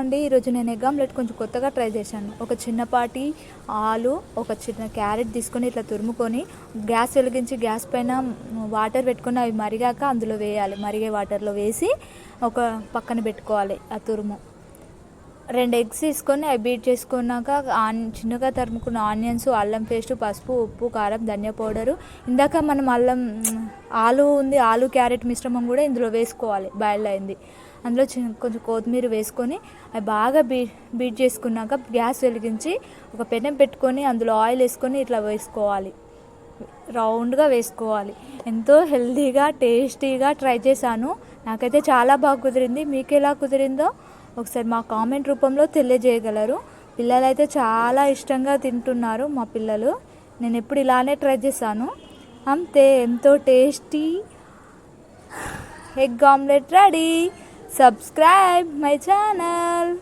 అండి ఈరోజు నేను ఎగ్ ఆమ్లెట్ కొంచెం కొత్తగా ట్రై చేశాను. ఒక చిన్నపాటి ఆలు, ఒక చిన్న క్యారెట్ తీసుకొని ఇట్లా తురుముకొని గ్యాస్ వెలిగించి గ్యాస్ పైన వాటర్ పెట్టుకొని అవి మరిగాక అందులో వేయాలి. మరిగే వాటర్లో వేసి ఒక పక్కన పెట్టుకోవాలి. ఆ తురుము 2 ఎగ్స్ తీసుకొని అవి బీట్ చేసుకున్నాక చిన్నగా తరుముకున్న ఆనియన్స్, అల్లం పేస్టు, పసుపు, ఉప్పు, కారం, ధనియా పౌడరు, ఇందాక మనం ఆలు క్యారెట్ మిశ్రమం కూడా ఇందులో వేసుకోవాలి. బాయిల్ అయింది అందులో కొంచెం కొత్తిమీర వేసుకొని అవి బాగా బీట్ చేసుకున్నాక గ్యాస్ వెలిగించి ఒక పెనం పెట్టుకొని అందులో ఆయిల్ వేసుకొని ఇట్లా వేసుకోవాలి. రౌండ్గా వేసుకోవాలి. ఎంతో హెల్తీగా టేస్టీగా ట్రై చేశాను. నాకైతే చాలా బాగా కుదిరింది. మీకు ఎలా కుదిరిందో ఒకసారి మా కామెంట్ రూపంలో తెలియజేయగలరు. పిల్లలైతే చాలా ఇష్టంగా తింటున్నారు మా పిల్లలు. నేను ఎప్పుడు ఇలానే ట్రై చేశాను. అంతే, ఎంతో tasty egg omelette ready. Subscribe my channel.